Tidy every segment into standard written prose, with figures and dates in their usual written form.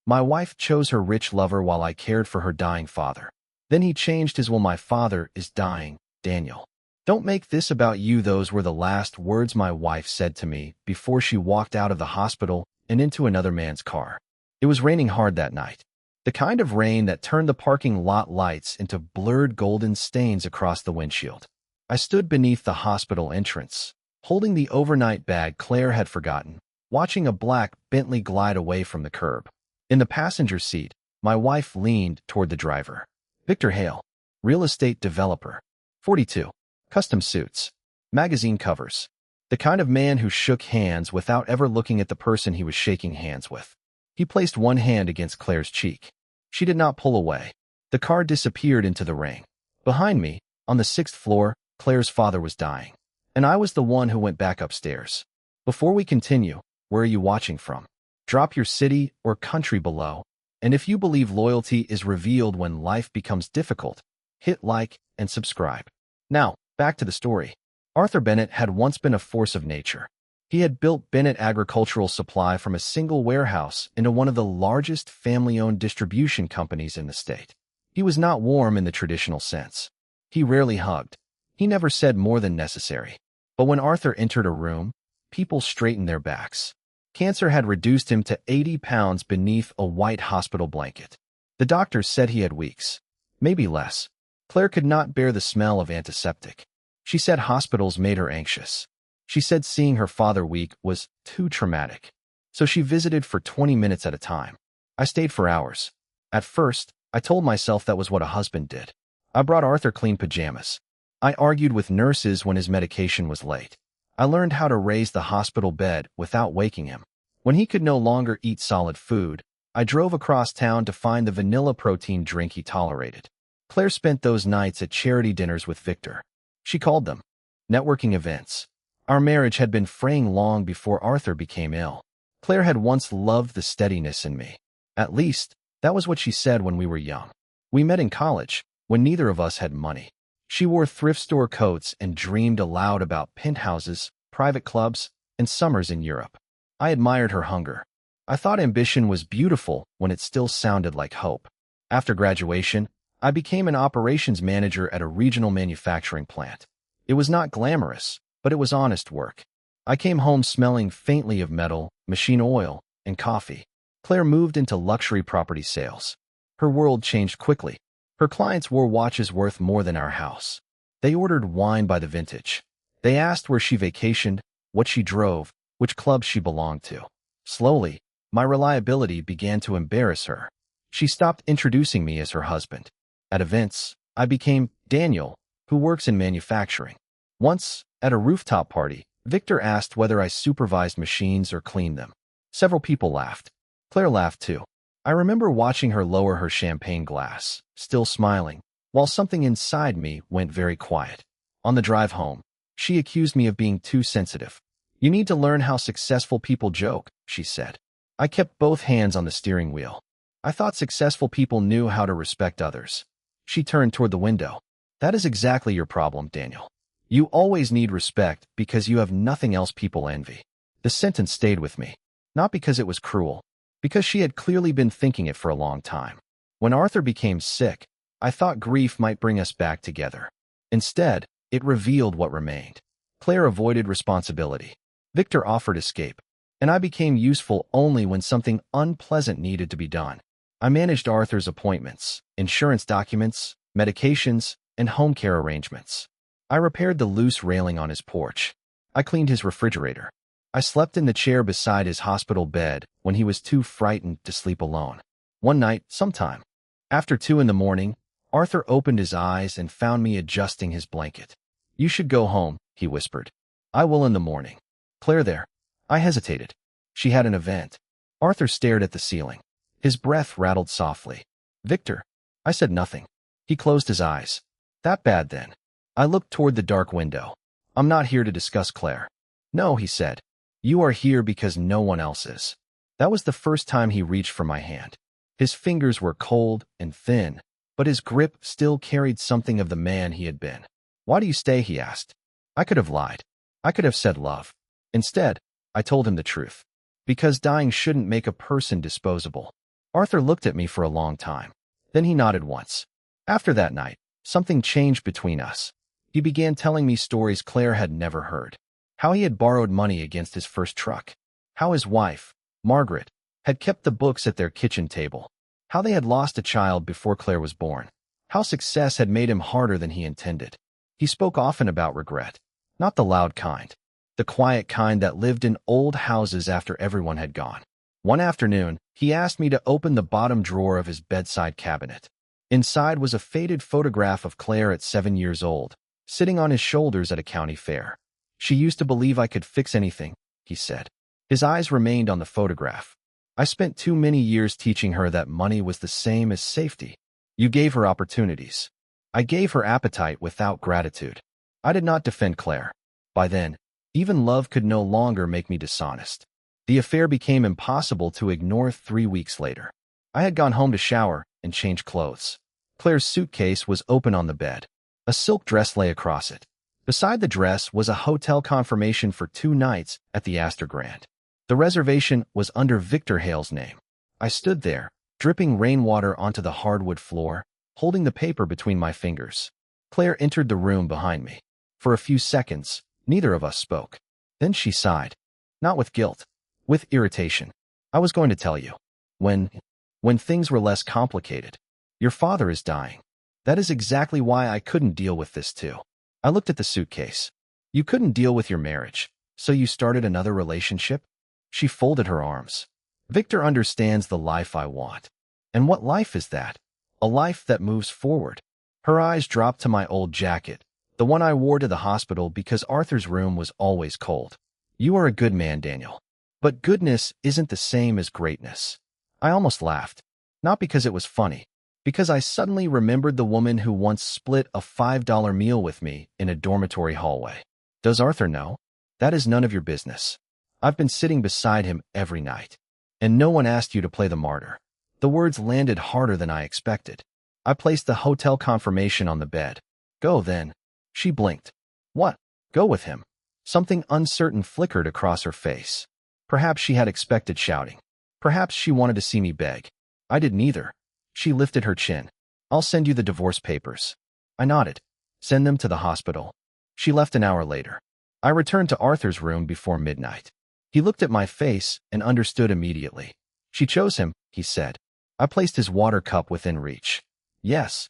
My wife chose her rich lover while I cared for her dying father. Then he changed his will. My father is dying, Daniel. Don't make this about you. Those were the last words my wife said to me before she walked out of the hospital and into another man's car. It was raining hard that night. The kind of rain that turned the parking lot lights into blurred golden stains across the windshield. I stood beneath the hospital entrance, holding the overnight bag Claire had forgotten, watching a black Bentley glide away from the curb. In the passenger seat, my wife leaned toward the driver. Victor Hale, real estate developer, 42, custom suits, magazine covers. The kind of man who shook hands without ever looking at the person he was shaking hands with. He placed one hand against Claire's cheek. She did not pull away. The car disappeared into the rain. Behind me, on the 6th floor, Claire's father was dying. And I was the one who went back upstairs. Before we continue, where are you watching from? Drop your city or country below. And if you believe loyalty is revealed when life becomes difficult, hit like and subscribe. Now, back to the story. Arthur Bennett had once been a force of nature. He had built Bennett Agricultural Supply from a single warehouse into one of the largest family-owned distribution companies in the state. He was not warm in the traditional sense. He rarely hugged. He never said more than necessary. But when Arthur entered a room, people straightened their backs. Cancer had reduced him to 80 pounds beneath a white hospital blanket. The doctors said he had weeks, maybe less. Claire could not bear the smell of antiseptic. She said hospitals made her anxious. She said seeing her father weak was too traumatic. So she visited for 20 minutes at a time. I stayed for hours. At first, I told myself that was what a husband did. I brought Arthur clean pajamas. I argued with nurses when his medication was late. I learned how to raise the hospital bed without waking him. When he could no longer eat solid food, I drove across town to find the vanilla protein drink he tolerated. Claire spent those nights at charity dinners with Victor. She called them networking events. Our marriage had been fraying long before Arthur became ill. Claire had once loved the steadiness in me. At least, that was what she said when we were young. We met in college, when neither of us had money. She wore thrift store coats and dreamed aloud about penthouses, private clubs, and summers in Europe. I admired her hunger. I thought ambition was beautiful when it still sounded like hope. After graduation, I became an operations manager at a regional manufacturing plant. It was not glamorous, but it was honest work. I came home smelling faintly of metal, machine oil, and coffee. Claire moved into luxury property sales. Her world changed quickly. Her clients wore watches worth more than our house. They ordered wine by the vintage. They asked where she vacationed, what she drove, which club she belonged to. Slowly, my reliability began to embarrass her. She stopped introducing me as her husband. At events, I became Daniel, who works in manufacturing. Once, at a rooftop party, Victor asked whether I supervised machines or cleaned them. Several people laughed. Claire laughed too. I remember watching her lower her champagne glass, still smiling, while something inside me went very quiet. On the drive home, she accused me of being too sensitive. You need to learn how successful people joke, she said. I kept both hands on the steering wheel. I thought successful people knew how to respect others. She turned toward the window. That is exactly your problem, Daniel. You always need respect because you have nothing else people envy. The sentence stayed with me, not because it was cruel, because she had clearly been thinking it for a long time. When Arthur became sick, I thought grief might bring us back together. Instead, it revealed what remained. Claire avoided responsibility. Victor offered escape, and I became useful only when something unpleasant needed to be done. I managed Arthur's appointments, insurance documents, medications, and home care arrangements. I repaired the loose railing on his porch. I cleaned his refrigerator. I slept in the chair beside his hospital bed when he was too frightened to sleep alone. One night, sometime after 2 in the morning, Arthur opened his eyes and found me adjusting his blanket. You should go home, he whispered. I will in the morning. Claire there. I hesitated. She had an event. Arthur stared at the ceiling. His breath rattled softly. Victor. I said nothing. He closed his eyes. That bad then. I looked toward the dark window. I'm not here to discuss Claire. No, he said. You are here because no one else is. That was the first time he reached for my hand. His fingers were cold and thin, but his grip still carried something of the man he had been. Why do you stay? He asked. I could have lied. I could have said love. Instead, I told him the truth. Because dying shouldn't make a person disposable. Arthur looked at me for a long time. Then he nodded once. After that night, something changed between us. He began telling me stories Claire had never heard. How he had borrowed money against his first truck. How his wife, Margaret, had kept the books at their kitchen table. How they had lost a child before Claire was born. How success had made him harder than he intended. He spoke often about regret. Not the loud kind. The quiet kind that lived in old houses after everyone had gone. One afternoon, he asked me to open the bottom drawer of his bedside cabinet. Inside was a faded photograph of Claire at 7 years old, sitting on his shoulders at a county fair. She used to believe I could fix anything, he said. His eyes remained on the photograph. I spent too many years teaching her that money was the same as safety. You gave her opportunities. I gave her appetite without gratitude. I did not defend Claire. By then, even love could no longer make me dishonest. The affair became impossible to ignore 3 weeks later. I had gone home to shower and change clothes. Claire's suitcase was open on the bed. A silk dress lay across it. Beside the dress was a hotel confirmation for 2 nights at the Astor Grand. The reservation was under Victor Hale's name. I stood there, dripping rainwater onto the hardwood floor, holding the paper between my fingers. Claire entered the room behind me. For a few seconds, neither of us spoke. Then she sighed. Not with guilt, with irritation. I was going to tell you. When things were less complicated. Your father is dying. That is exactly why I couldn't deal with this too. I looked at the suitcase. You couldn't deal with your marriage, so you started another relationship? She folded her arms. Victor understands the life I want. And what life is that? A life that moves forward. Her eyes dropped to my old jacket, the one I wore to the hospital because Arthur's room was always cold. You are a good man, Daniel. But goodness isn't the same as greatness. I almost laughed. Not because it was funny. Because I suddenly remembered the woman who once split a $5 meal with me in a dormitory hallway. Does Arthur know? That is none of your business. I've been sitting beside him every night. And no one asked you to play the martyr. The words landed harder than I expected. I placed the hotel confirmation on the bed. Go then. She blinked. What? Go with him. Something uncertain flickered across her face. Perhaps she had expected shouting. Perhaps she wanted to see me beg. I did neither. She lifted her chin. I'll send you the divorce papers. I nodded. Send them to the hospital. She left an hour later. I returned to Arthur's room before midnight. He looked at my face and understood immediately. She chose him, he said. I placed his water cup within reach. Yes.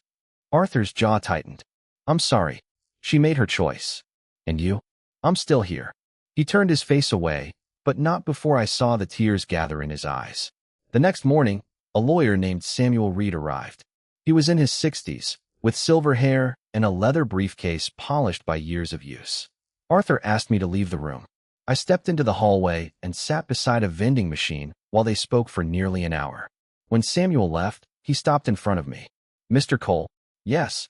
Arthur's jaw tightened. I'm sorry. She made her choice. And you? I'm still here. He turned his face away, but not before I saw the tears gather in his eyes. The next morning, a lawyer named Samuel Reed arrived. He was in his 60s, with silver hair and a leather briefcase polished by years of use. Arthur asked me to leave the room. I stepped into the hallway and sat beside a vending machine while they spoke for nearly an hour. When Samuel left, he stopped in front of me. Mr. Cole? Yes.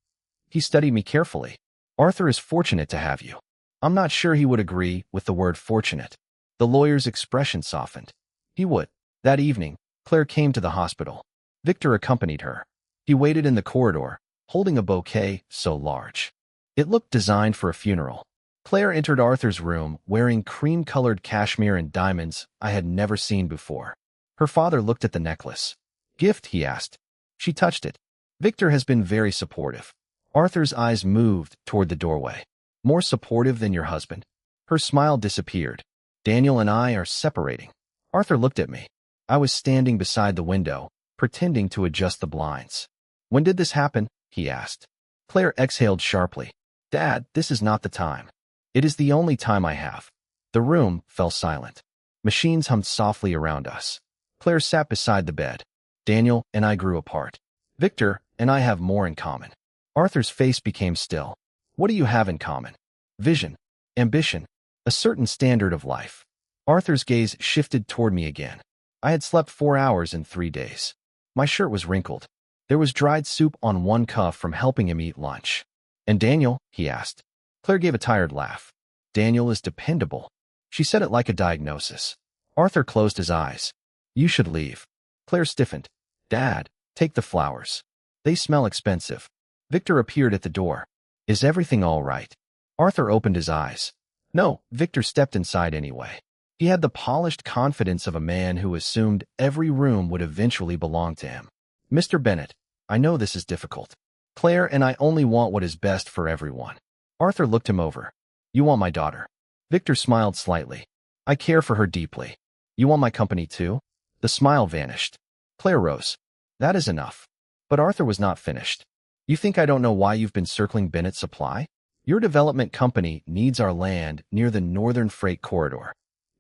He studied me carefully. Arthur is fortunate to have you. I'm not sure he would agree with the word fortunate. The lawyer's expression softened. He would. That evening, Claire came to the hospital. Victor accompanied her. He waited in the corridor, holding a bouquet so large. It looked designed for a funeral. Claire entered Arthur's room wearing cream-colored cashmere and diamonds I had never seen before. Her father looked at the necklace. Gift, he asked. She touched it. Victor has been very supportive. Arthur's eyes moved toward the doorway. More supportive than your husband? Her smile disappeared. Daniel and I are separating. Arthur looked at me. I was standing beside the window, pretending to adjust the blinds. When did this happen? He asked. Claire exhaled sharply. Dad, this is not the time. It is the only time I have. The room fell silent. Machines hummed softly around us. Claire sat beside the bed. Daniel and I grew apart. Victor and I have more in common. Arthur's face became still. What do you have in common? Vision, ambition, a certain standard of life. Arthur's gaze shifted toward me again. I had slept 4 hours in 3 days. My shirt was wrinkled. There was dried soup on one cuff from helping him eat lunch. And Daniel? He asked. Claire gave a tired laugh. Daniel is dependable. She said it like a diagnosis. Arthur closed his eyes. You should leave. Claire stiffened. Dad, take the flowers. They smell expensive. Victor appeared at the door. Is everything all right? Arthur opened his eyes. No, Victor stepped inside anyway. He had the polished confidence of a man who assumed every room would eventually belong to him. Mr. Bennett, I know this is difficult. Claire and I only want what is best for everyone. Arthur looked him over. You want my daughter? Victor smiled slightly. I care for her deeply. You want my company too? The smile vanished. Claire rose. That is enough. But Arthur was not finished. You think I don't know why you've been circling Bennett Supply? Your development company needs our land near the Northern Freight Corridor.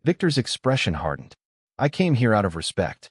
Victor's expression hardened. I came here out of respect.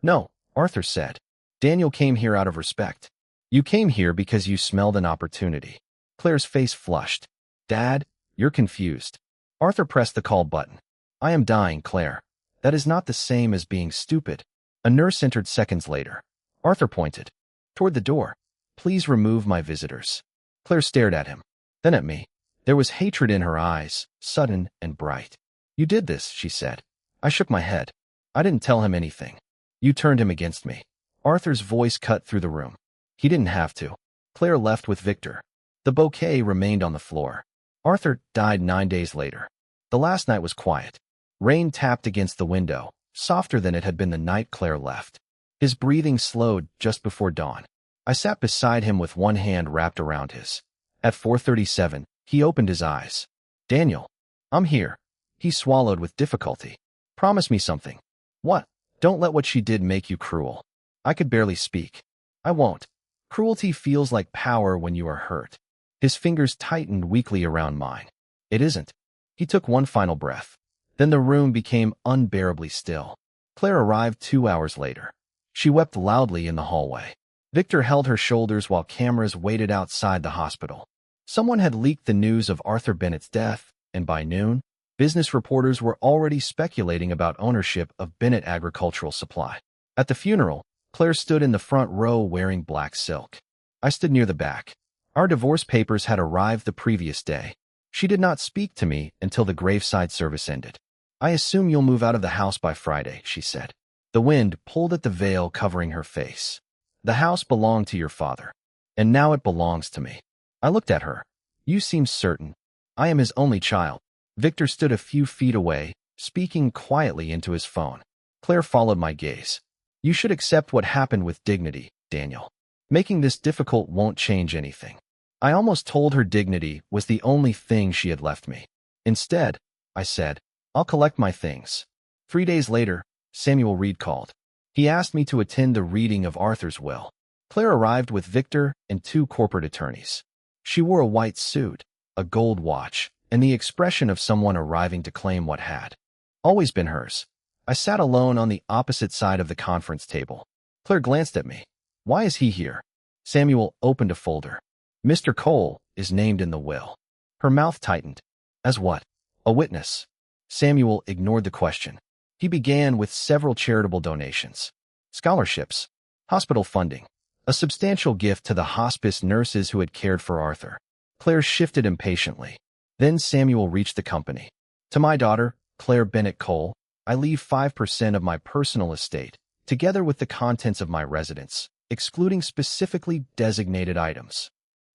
No, Arthur said. Daniel came here out of respect. You came here because you smelled an opportunity. Claire's face flushed. Dad, you're confused. Arthur pressed the call button. I am dying, Claire. That is not the same as being stupid. A nurse entered seconds later. Arthur pointed toward the door. Please remove my visitors. Claire stared at him, then at me. There was hatred in her eyes, sudden and bright. You did this, she said. I shook my head. I didn't tell him anything. You turned him against me. Arthur's voice cut through the room. He didn't have to. Claire left with Victor. The bouquet remained on the floor. Arthur died 9 days later. The last night was quiet. Rain tapped against the window, softer than it had been the night Claire left. His breathing slowed just before dawn. I sat beside him with one hand wrapped around his. At 4:37, he opened his eyes. Daniel, I'm here. He swallowed with difficulty. Promise me something. What? Don't let what she did make you cruel. I could barely speak. I won't. Cruelty feels like power when you are hurt. His fingers tightened weakly around mine. It isn't. He took one final breath. Then the room became unbearably still. Claire arrived 2 hours later. She wept loudly in the hallway. Victor held her shoulders while cameras waited outside the hospital. Someone had leaked the news of Arthur Bennett's death, and by noon, business reporters were already speculating about ownership of Bennett Agricultural Supply. At the funeral, Claire stood in the front row wearing black silk. I stood near the back. Our divorce papers had arrived the previous day. She did not speak to me until the graveside service ended. I assume you'll move out of the house by Friday, she said. The wind pulled at the veil covering her face. The house belonged to your father, and now it belongs to me. I looked at her. You seem certain. I am his only child. Victor stood a few feet away, speaking quietly into his phone. Claire followed my gaze. You should accept what happened with dignity, Daniel. Making this difficult won't change anything. I almost told her dignity was the only thing she had left me. Instead, I said, I'll collect my things. 3 days later, Samuel Reed called. He asked me to attend the reading of Arthur's will. Claire arrived with Victor and 2 corporate attorneys. She wore a white suit, a gold watch, and the expression of someone arriving to claim what had always been hers. I sat alone on the opposite side of the conference table. Claire glanced at me. Why is he here? Samuel opened a folder. Mr. Cole is named in the will. Her mouth tightened. As what? A witness. Samuel ignored the question. He began with several charitable donations, scholarships, hospital funding, a substantial gift to the hospice nurses who had cared for Arthur. Claire shifted impatiently. Then Samuel reached the company. To my daughter, Claire Bennett Cole, I leave 5% of my personal estate, together with the contents of my residence, excluding specifically designated items.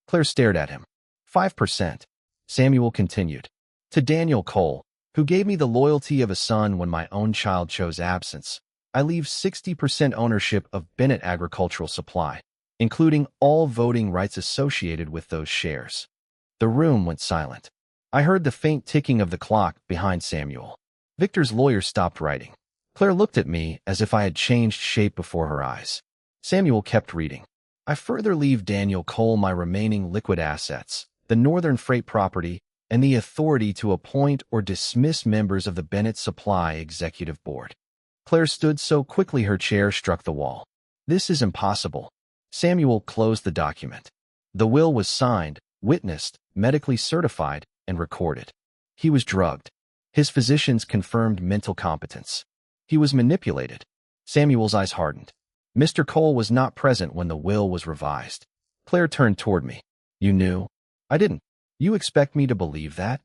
Claire stared at him. 5%. Samuel continued. To Daniel Cole, who gave me the loyalty of a son when my own child chose absence, I leave 60% ownership of Bennett Agricultural Supply, including all voting rights associated with those shares. The room went silent. I heard the faint ticking of the clock behind Samuel. Victor's lawyer stopped writing. Claire looked at me as if I had changed shape before her eyes. Samuel kept reading. I further leave Daniel Cole my remaining liquid assets, the Northern Freight property, and the authority to appoint or dismiss members of the Bennett Supply Executive Board. Claire stood so quickly her chair struck the wall. This is impossible. Samuel closed the document. The will was signed, witnessed, medically certified, and recorded. He was drugged. His physicians confirmed mental competence. He was manipulated. Samuel's eyes hardened. Mr. Cole was not present when the will was revised. Claire turned toward me. You knew? I didn't. You expect me to believe that?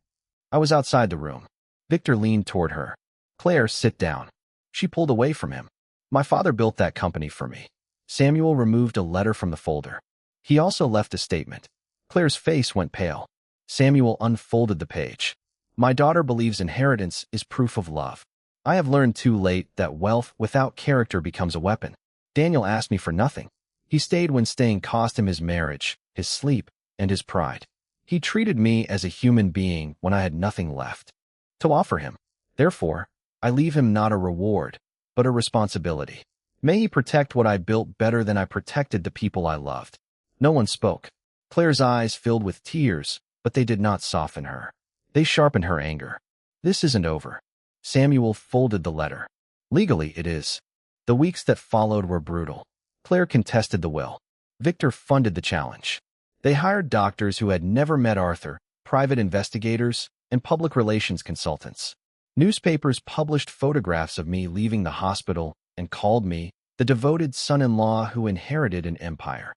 I was outside the room. Victor leaned toward her. Claire, sit down. She pulled away from him. My father built that company for me. Samuel removed a letter from the folder. He also left a statement. Claire's face went pale. Samuel unfolded the page. My daughter believes inheritance is proof of love. I have learned too late that wealth without character becomes a weapon. Daniel asked me for nothing. He stayed when staying cost him his marriage, his sleep, and his pride. He treated me as a human being when I had nothing left to offer him. Therefore, I leave him not a reward, but a responsibility. May he protect what I built better than I protected the people I loved. No one spoke. Claire's eyes filled with tears, but they did not soften her. They sharpened her anger. This isn't over. Samuel folded the letter. Legally, it is. The weeks that followed were brutal. Claire contested the will. Victor funded the challenge. They hired doctors who had never met Arthur, private investigators, and public relations consultants. Newspapers published photographs of me leaving the hospital and called me the devoted son-in-law who inherited an empire.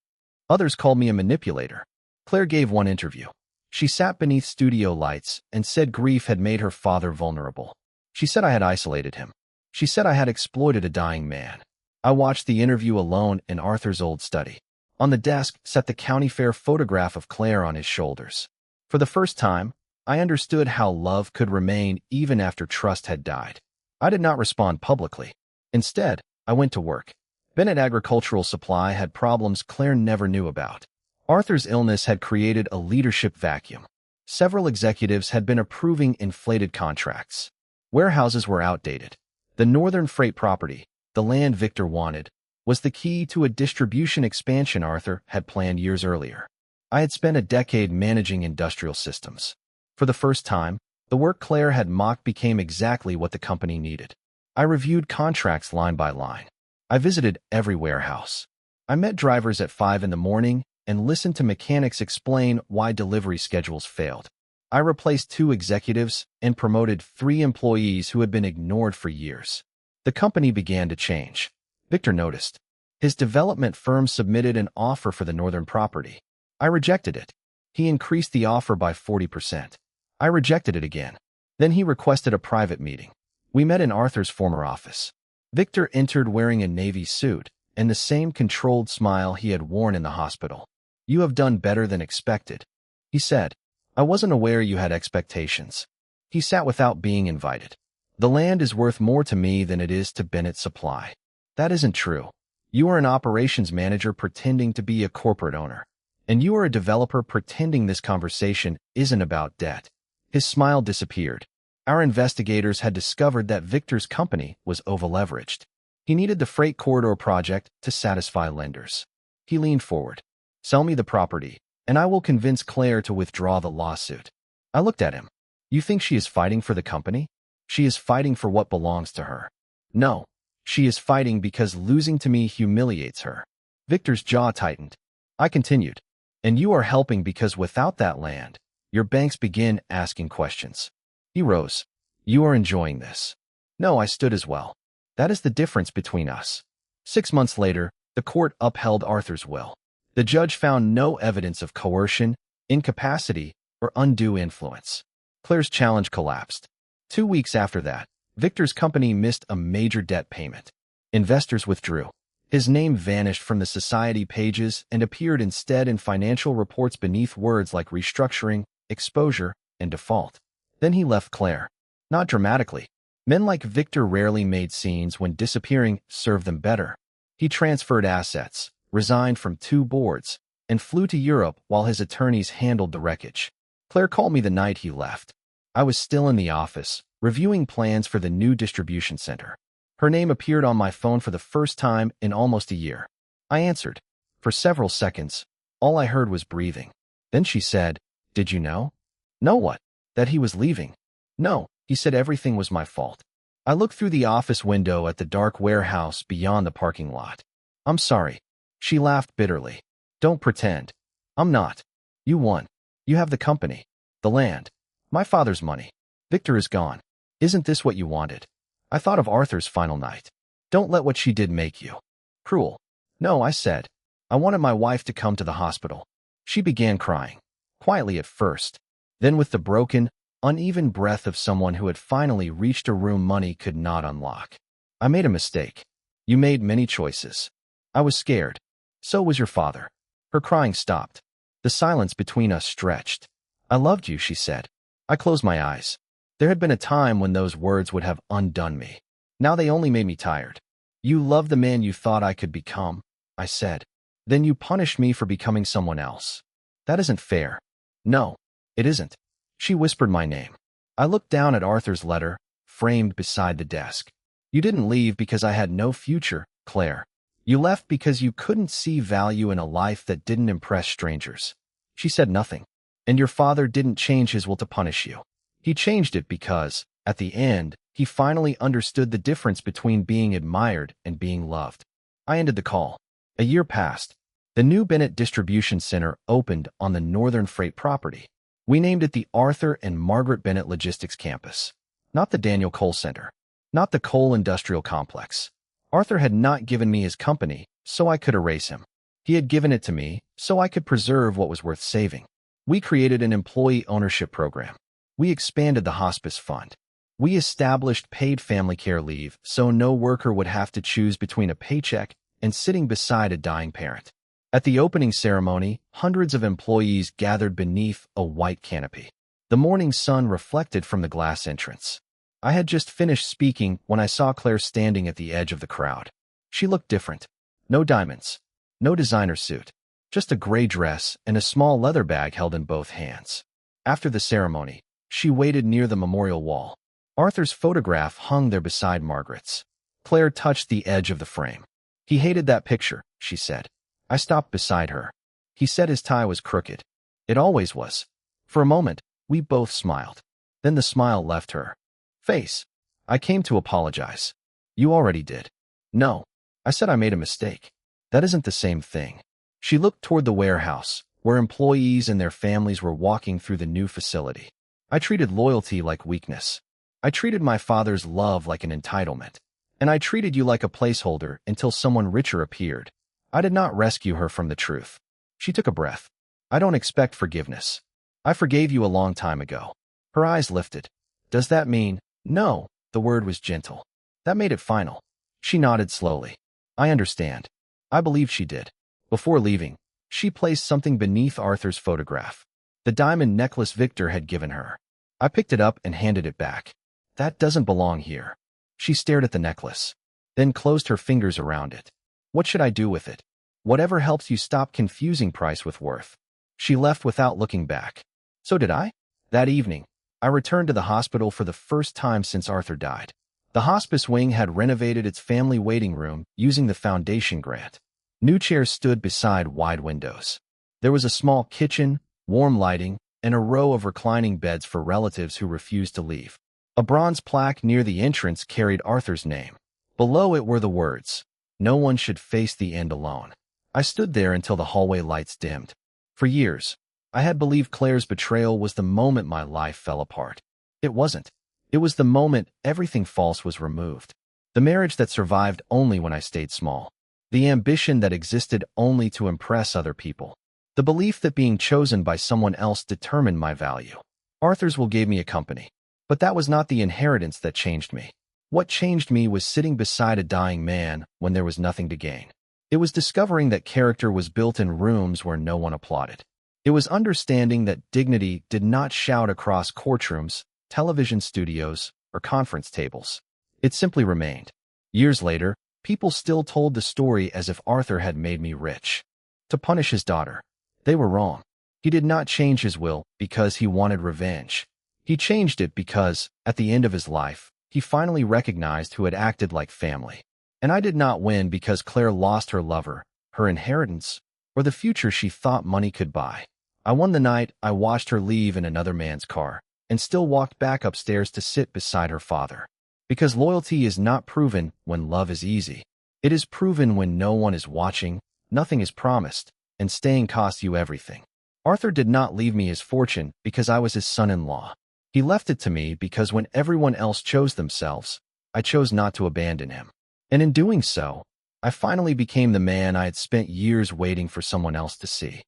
Others called me a manipulator. Claire gave one interview. She sat beneath studio lights and said grief had made her father vulnerable. She said I had isolated him. She said I had exploited a dying man. I watched the interview alone in Arthur's old study. On the desk sat the county fair photograph of Claire on his shoulders. For the first time, I understood how love could remain even after trust had died. I did not respond publicly. Instead, I went to work. Bennett Agricultural Supply had problems Claire never knew about. Arthur's illness had created a leadership vacuum. Several executives had been approving inflated contracts. Warehouses were outdated. The northern freight property, the land Victor wanted, was the key to a distribution expansion Arthur had planned years earlier. I had spent a decade managing industrial systems. For the first time, the work Claire had mocked became exactly what the company needed. I reviewed contracts line by line. I visited every warehouse. I met drivers at 5 in the morning and listened to mechanics explain why delivery schedules failed. I replaced 2 executives and promoted 3 employees who had been ignored for years. The company began to change. Victor noticed. His development firm submitted an offer for the northern property. I rejected it. He increased the offer by 40%. I rejected it again. Then he requested a private meeting. We met in Arthur's former office. Victor entered wearing a navy suit and the same controlled smile he had worn in the hospital. You have done better than expected, he said. I wasn't aware you had expectations. He sat without being invited. The land is worth more to me than it is to Bennett Supply. That isn't true. You are an operations manager pretending to be a corporate owner. And you are a developer pretending this conversation isn't about debt. His smile disappeared. Our investigators had discovered that Victor's company was over-leveraged. He needed the freight corridor project to satisfy lenders. He leaned forward. Sell me the property, and I will convince Claire to withdraw the lawsuit. I looked at him. You think she is fighting for the company? She is fighting for what belongs to her. No, she is fighting because losing to me humiliates her. Victor's jaw tightened. I continued. And you are helping because without that land, your banks begin asking questions. He rose. You are enjoying this. No, I stood as well. That is the difference between us. 6 months later, the court upheld Arthur's will. The judge found no evidence of coercion, incapacity, or undue influence. Claire's challenge collapsed. 2 weeks after that, Victor's company missed a major debt payment. Investors withdrew. His name vanished from the society pages and appeared instead in financial reports beneath words like restructuring, exposure, and default. Then he left Claire. Not dramatically. Men like Victor rarely made scenes when disappearing served them better. He transferred assets, resigned from 2 boards, and flew to Europe while his attorneys handled the wreckage. Claire called me the night he left. I was still in the office, reviewing plans for the new distribution center. Her name appeared on my phone for the first time in almost a year. I answered. For several seconds, all I heard was breathing. Then she said, Did you know? Know what? That he was leaving. No, he said everything was my fault. I looked through the office window at the dark warehouse beyond the parking lot. I'm sorry. She laughed bitterly. Don't pretend. I'm not. You won. You have the company, the land, my father's money. Victor is gone. Isn't this what you wanted? I thought of Arthur's final night. Don't let what she did make you cruel. No, I said. I wanted my wife to come to the hospital. She began crying, quietly at first, then with the broken, uneven breath of someone who had finally reached a room money could not unlock. I made a mistake. You made many choices. I was scared. So was your father. Her crying stopped. The silence between us stretched. I loved you, she said. I closed my eyes. There had been a time when those words would have undone me. Now they only made me tired. You love the man you thought I could become, I said. Then you punished me for becoming someone else. That isn't fair. No, it isn't. She whispered my name. I looked down at Arthur's letter, framed beside the desk. You didn't leave because I had no future, Claire. You left because you couldn't see value in a life that didn't impress strangers. She said nothing. And your father didn't change his will to punish you. He changed it because, at the end, he finally understood the difference between being admired and being loved. I ended the call. A year passed. The new Bennett Distribution Center opened on the Northern Freight property. We named it the Arthur and Margaret Bennett Logistics Campus. Not the Daniel Coal Center. Not the Coal Industrial Complex. Arthur had not given me his company, so I could erase him. He had given it to me, so I could preserve what was worth saving. We created an employee ownership program. We expanded the hospice fund. We established paid family care leave so no worker would have to choose between a paycheck and sitting beside a dying parent. At the opening ceremony, hundreds of employees gathered beneath a white canopy. The morning sun reflected from the glass entrance. I had just finished speaking when I saw Claire standing at the edge of the crowd. She looked different. No diamonds. No designer suit. Just a gray dress and a small leather bag held in both hands. After the ceremony, she waited near the memorial wall. Arthur's photograph hung there beside Margaret's. Claire touched the edge of the frame. He hated that picture, she said. I stopped beside her. He said his tie was crooked. It always was. For a moment, we both smiled. Then the smile left her face. I came to apologize. You already did. No. I said I made a mistake. That isn't the same thing. She looked toward the warehouse, where employees and their families were walking through the new facility. I treated loyalty like weakness. I treated my father's love like an entitlement. And I treated you like a placeholder until someone richer appeared. I did not rescue her from the truth. She took a breath. I don't expect forgiveness. I forgave you a long time ago. Her eyes lifted. Does that mean? No, the word was gentle. That made it final. She nodded slowly. I understand. I believe she did. Before leaving, she placed something beneath Arthur's photograph. The diamond necklace Victor had given her. I picked it up and handed it back. That doesn't belong here. She stared at the necklace, then closed her fingers around it. What should I do with it? Whatever helps you stop confusing price with worth. She left without looking back. So did I? That evening, I returned to the hospital for the first time since Arthur died. The hospice wing had renovated its family waiting room using the foundation grant. New chairs stood beside wide windows. There was a small kitchen, warm lighting, and a row of reclining beds for relatives who refused to leave. A bronze plaque near the entrance carried Arthur's name. Below it were the words, "No one should face the end alone." I stood there until the hallway lights dimmed. For years, I had believed Claire's betrayal was the moment my life fell apart. It wasn't. It was the moment everything false was removed. The marriage that survived only when I stayed small. The ambition that existed only to impress other people. The belief that being chosen by someone else determined my value. Arthur's will gave me a company. But that was not the inheritance that changed me. What changed me was sitting beside a dying man when there was nothing to gain. It was discovering that character was built in rooms where no one applauded. It was understanding that dignity did not shout across courtrooms, television studios, or conference tables. It simply remained. Years later, people still told the story as if Arthur had made me rich. To punish his daughter. They were wrong. He did not change his will because he wanted revenge. He changed it because, at the end of his life, he finally recognized who had acted like family. And I did not win because Claire lost her lover, her inheritance, or the future she thought money could buy. I won the night I watched her leave in another man's car, and still walked back upstairs to sit beside her father. Because loyalty is not proven when love is easy. It is proven when no one is watching, nothing is promised, and staying costs you everything. Arthur did not leave me his fortune because I was his son-in-law. He left it to me because when everyone else chose themselves, I chose not to abandon him. And in doing so, I finally became the man I had spent years waiting for someone else to see.